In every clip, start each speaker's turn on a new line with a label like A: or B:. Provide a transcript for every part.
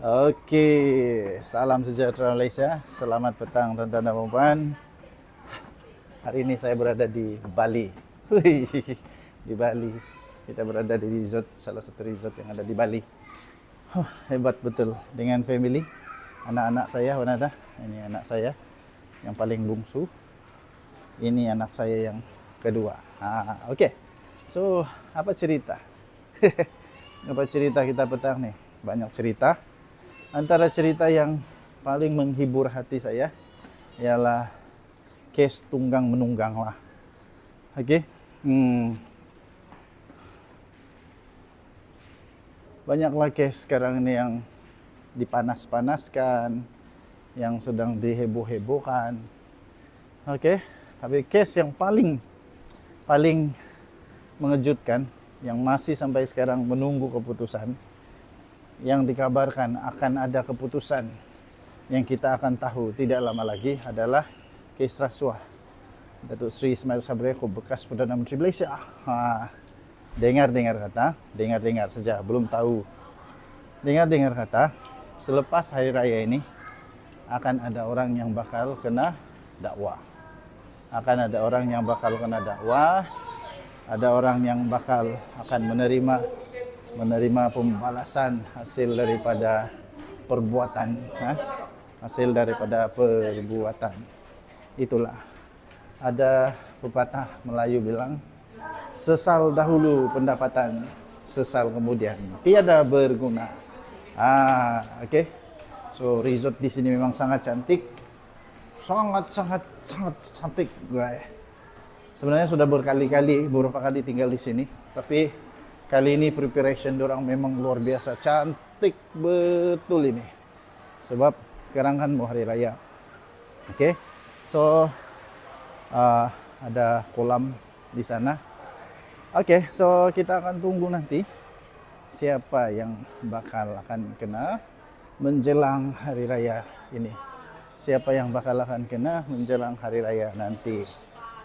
A: Oke, salam sejahtera Malaysia. Selamat petang tuan-tuan dan puan. Hari ini saya berada di Bali. Wih, di Bali. Kita berada di resort, salah satu resort yang ada di Bali. Hebat betul. Dengan family. Anak-anak saya, mana dah? Ini anak saya yang paling bungsu. Ini anak saya yang kedua. Okey. So, apa cerita? Apa cerita kita petang nih? Banyak cerita. Antara cerita yang paling menghibur hati saya ialah kes tunggang menunggang lah. Okey. Banyaklah kes sekarang ini yang dipanas-panaskan, yang sedang diheboh-hebohkan. Okey. Tapi kes yang paling mengejutkan yang masih sampai sekarang menunggu keputusan, yang dikabarkan akan ada keputusan yang kita akan tahu tidak lama lagi adalah kes rasuah Datuk Seri Ismail Sabri Yaakob, bekas Perdana Menteri Malaysia. Dengar-dengar saja, belum tahu. Dengar-dengar kata, selepas hari raya ini akan ada orang yang bakal kena dakwah. Akan ada orang yang bakal kena dakwah, ada orang yang bakal akan menerima pembalasan hasil daripada perbuatan, hasil daripada perbuatan. Itulah, ada pepatah Melayu bilang, sesal dahulu pendapatan, sesal kemudian tiada berguna. Okey. So resort di sini memang sangat cantik, sangat cantik, guys. Sebenarnya sudah beberapa kali tinggal di sini, tapi kali ini preparation dorang memang luar biasa, cantik betul ini. Sebab sekarang kan mau hari raya. Okey. So ada kolam di sana. Okey, so kita akan tunggu nanti siapa yang bakal akan kena menjelang hari raya ini. Siapa yang bakal akan kena menjelang hari raya nanti.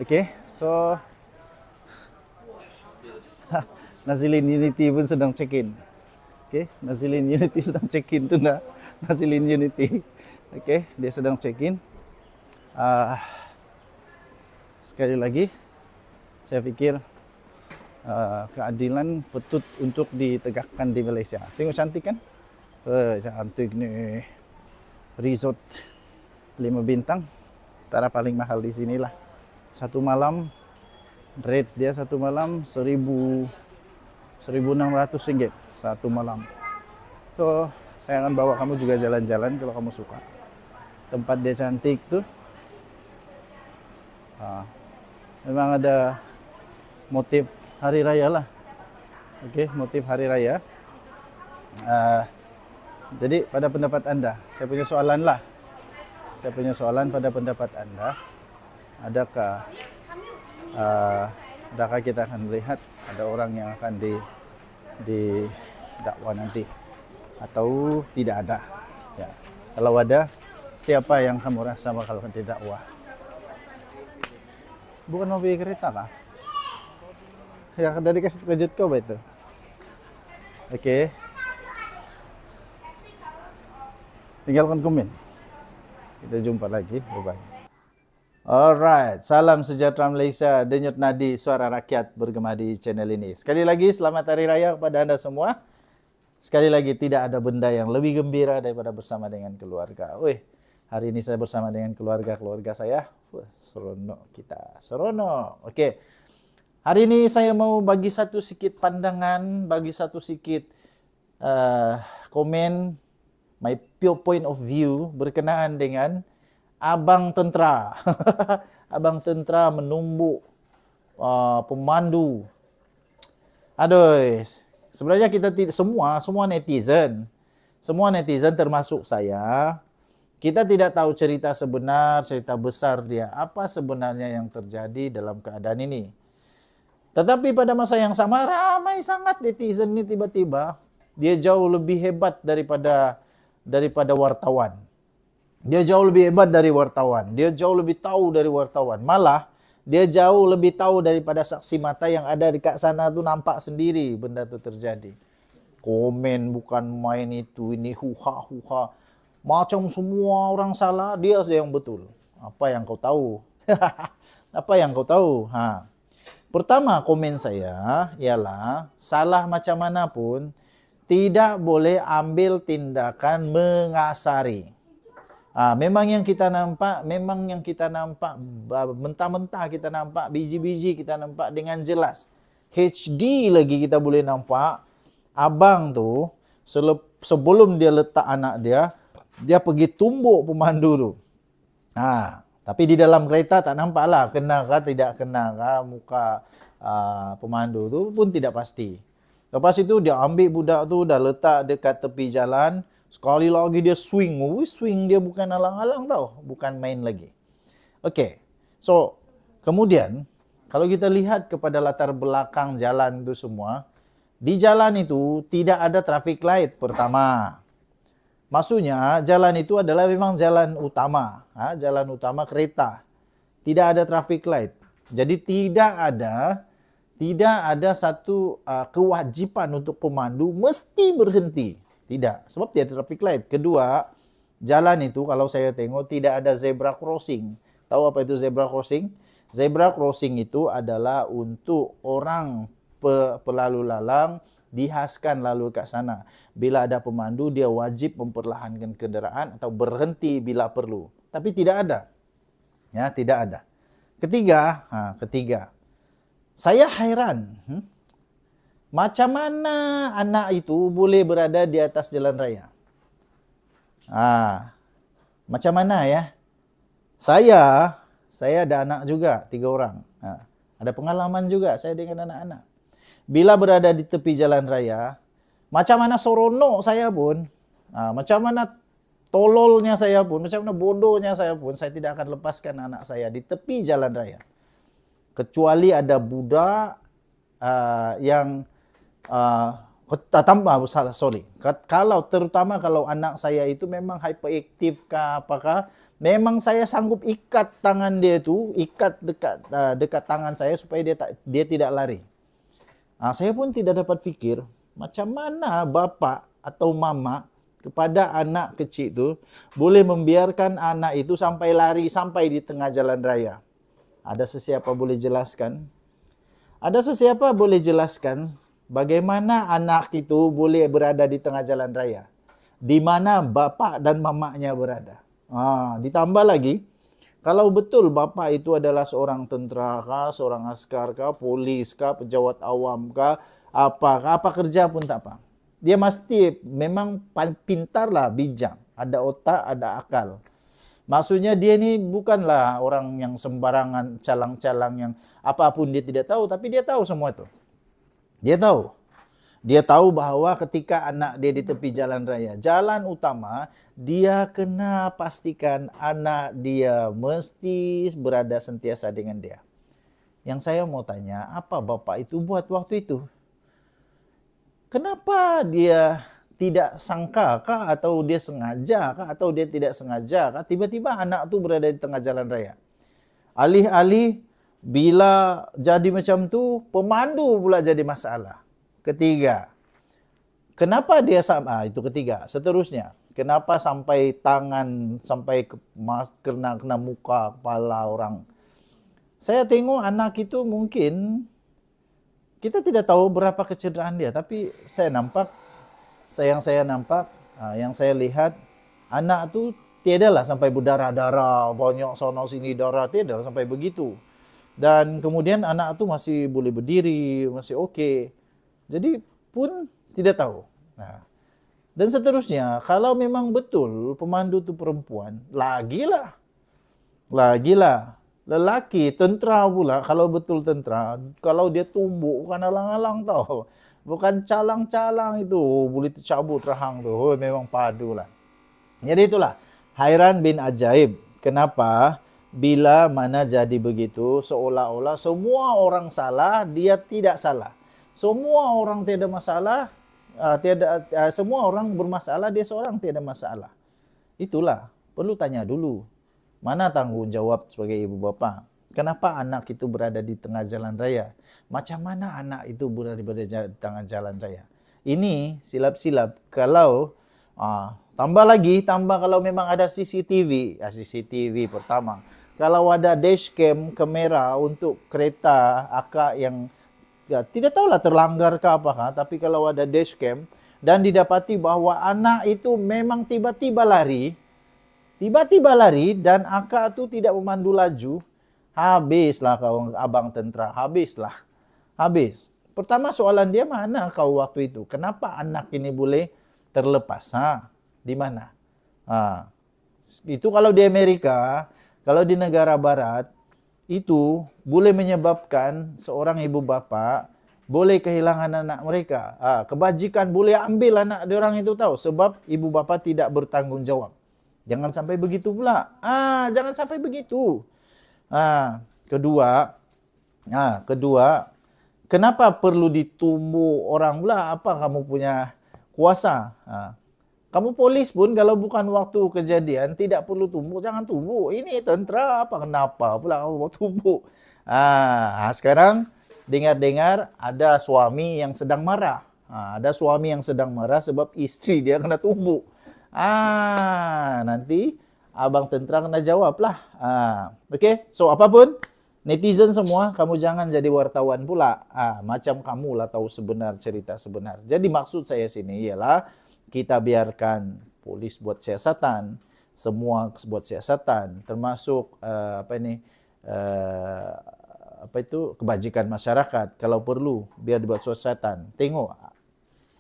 A: Okey. So Nazilin Unity pun sedang check-in. Okey, Nazilin Unity sedang check-in tu nak. Nazilin Unity. Okey, dia sedang check-in. Sekali lagi, saya fikir keadilan patut untuk ditegakkan di Malaysia. Tengok cantik kan? Cantik ni. Resort 5 bintang. Antara paling mahal di sinilah. Satu malam, rate dia satu malam 1,600 ringgit satu malam. So, saya akan bawa kamu juga jalan-jalan kalau kamu suka. Tempat dia cantik tu. Memang ada motif hari raya lah. Okey, motif hari raya. Jadi pada pendapat anda, saya punya soalan lah. Saya punya soalan pada pendapat anda. Adakah kita akan melihat ada orang yang akan didakwa nanti atau tidak ada? Ya. Kalau ada, siapa yang kamu rasa bakal didakwa? Bukan mau pergi kereta kah? Ya, dari kasih kejut kau itu. Okey. Tinggalkan komen. Kita jumpa lagi. Bye-bye. Alright, salam sejahtera Malaysia, denyut nadi suara rakyat bergema di channel ini. Sekali lagi selamat hari raya kepada anda semua. Sekali lagi tidak ada benda yang lebih gembira daripada bersama dengan keluarga. Hari ini saya bersama dengan keluarga saya. Seronok kita, seronok. Okey. Hari ini saya mau bagi satu sikit pandangan, bagi satu sikit komen, my pure point of view berkenaan dengan Abang Tentera. Abang Tentera menumbuk pemandu. Aduh, sebenarnya kita tidak semua netizen termasuk saya, kita tidak tahu cerita sebenar, cerita besar dia, apa sebenarnya yang terjadi dalam keadaan ini. Tetapi pada masa yang sama ramai sangat netizen ini tiba-tiba dia jauh lebih hebat daripada wartawan. Dia jauh lebih hebat dari wartawan. Dia jauh lebih tahu dari wartawan. Malah, dia jauh lebih tahu daripada saksi mata yang ada dekat sana tu nampak sendiri benda tu terjadi. Komen bukan main itu, ini huha-huha. Macam semua orang salah, dia saja yang betul. Apa yang kau tahu? Apa yang kau tahu? Pertama komen saya ialah salah macam mana pun tidak boleh ambil tindakan mengasari. Memang yang kita nampak, mentah-mentah kita nampak, biji-biji kita nampak dengan jelas. HD lagi kita boleh nampak. Abang tu sebelum dia letak anak dia pergi tumbuk pemandu tu. Tapi di dalam kereta tak nampak lah kena ke tidak kena ke muka pemandu tu pun tidak pasti. Lepas itu dia ambil budak tu dah letak dekat tepi jalan. Sekali lagi dia swing. Swing dia bukan alang-alang tau. Bukan main lagi. Okey. So, kemudian kalau kita lihat kepada latar belakang jalan itu semua, di jalan itu tidak ada traffic light pertama. Maksudnya jalan itu adalah memang jalan utama. Jalan utama kereta. Tidak ada traffic light. Jadi tidak ada satu kewajipan untuk pemandu mesti berhenti. Tidak. Sebab tidak ada traffic light. Kedua, jalan itu kalau saya tengok tidak ada zebra crossing. Tahu apa itu zebra crossing? Zebra crossing itu adalah untuk orang pelalu lalang dihaskan lalu ke sana. Bila ada pemandu, dia wajib memperlahankan kenderaan atau berhenti bila perlu. Tapi tidak ada. Ya, tidak ada. Ketiga. Saya hairan. Macam mana anak itu boleh berada di atas jalan raya? Macam mana ya? Saya ada anak juga, 3 orang. Ada pengalaman juga saya dengan anak-anak. Bila berada di tepi jalan raya, macam mana seronok saya pun, macam mana tololnya saya pun, macam mana bodohnya saya pun, saya tidak akan lepaskan anak saya di tepi jalan raya. Kecuali ada budak yang terutama kalau anak saya itu memang hyperaktif kah apakah, memang saya sanggup ikat tangan dia tu, ikat dekat tangan saya supaya dia tidak lari. Saya pun tidak dapat fikir macam mana bapa atau mama kepada anak kecil itu boleh membiarkan anak itu sampai lari sampai di tengah jalan raya. Ada sesiapa boleh jelaskan? Ada sesiapa boleh jelaskan bagaimana anak itu boleh berada di tengah jalan raya? Di mana bapa dan mamanya berada? Ditambah lagi, kalau betul bapa itu adalah seorang tentera kah, seorang askar kah, polis kah, pejabat awam kah, apa kerja pun tak apa. Dia mesti memang pintar lah, bijak. Ada otak, ada akal. Maksudnya dia ni bukanlah orang yang sembarangan, calang-calang yang apapun dia tidak tahu. Tapi dia tahu semua itu. Dia tahu. Dia tahu bahawa ketika anak dia di tepi jalan raya, jalan utama, dia kena pastikan anak dia mesti berada sentiasa dengan dia. Yang saya mau tanya, apa bapa itu buat waktu itu? Kenapa dia tidak sangka kah atau dia sengaja kah atau dia tidak sengaja kah tiba-tiba anak tu berada di tengah jalan raya? Alih-alih bila jadi macam tu, pemandu pula jadi masalah. Ketiga, kenapa dia itu ketiga. Seterusnya, kenapa sampai tangan, sampai kena muka, kepala orang. Saya tengok anak itu mungkin, kita tidak tahu berapa kecederaan dia. Tapi yang saya nampak, yang saya lihat, anak itu tiadalah sampai berdarah-darah, banyak sono sini darah, tiada sampai begitu. Dan kemudian anak itu masih boleh berdiri, masih okey. Jadi pun tidak tahu. Dan seterusnya, kalau memang betul pemandu itu perempuan, lagilah. Lelaki, tentera pula, kalau betul tentera, kalau dia tumbuk bukan alang-alang tau. Bukan calang-calang itu, boleh tercabut rahang tu. Memang padulah. Jadi itulah, hairan bin ajaib. Kenapa? Bila mana jadi begitu, seolah-olah semua orang salah, dia tidak salah. Semua orang tiada masalah, semua orang bermasalah, dia seorang tiada masalah. Itulah, perlu tanya dulu. Mana tanggungjawab sebagai ibu bapa? Kenapa anak itu berada di tengah jalan raya? Macam mana anak itu berada di tengah jalan raya? ini silap-silap. Kalau tambah kalau memang ada CCTV, CCTV pertama. Kalau ada dashcam kamera untuk kereta akak yang tidak tahulah terlanggar ke apakah, tapi kalau ada dashcam dan didapati bahwa anak itu memang tiba-tiba lari dan akak tu tidak memandu laju, habislah kau abang tentera, habis. Pertama soalan dia, mana kau waktu itu? Kenapa anak ini boleh terlepas? Di mana? Itu kalau di Amerika, kalau di negara barat, itu boleh menyebabkan seorang ibu bapa boleh kehilangan anak mereka. Kebajikan boleh ambil anak diorang itu tahu, sebab ibu bapa tidak bertanggung jawab. Jangan sampai begitu pula. Jangan sampai begitu. Kedua, kenapa perlu ditumbuh orang pula? Apa kamu punya kuasa? Kamu polis pun kalau bukan waktu kejadian tidak perlu tumbuk, jangan tumbuk. Ini tentera apa kenapa pula kamu mau tumbuk? Sekarang dengar-dengar ada suami yang sedang marah. Ada suami yang sedang marah sebab istri dia kena tumbuk. Nanti abang tentera kena jawablah. Okey, so apapun netizen semua, kamu jangan jadi wartawan pula. Macam kamulah tahu cerita sebenar. Jadi maksud saya sini ialah kita biarkan polis buat siasatan, semua buat siasatan, termasuk kebajikan masyarakat. Kalau perlu biar dibuat siasatan.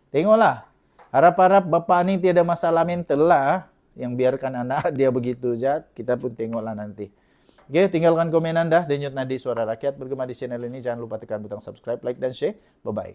A: Tengoklah. Harap-harap bapak ni tiada masalah mental lah yang biarkan anak dia begitu jahat. Kita pun tengoklah nanti. Oke, tinggalkan komen anda. Denyut Nadi Suara Rakyat bergema di channel ini. Jangan lupa tekan butang subscribe, like dan share. Bye bye.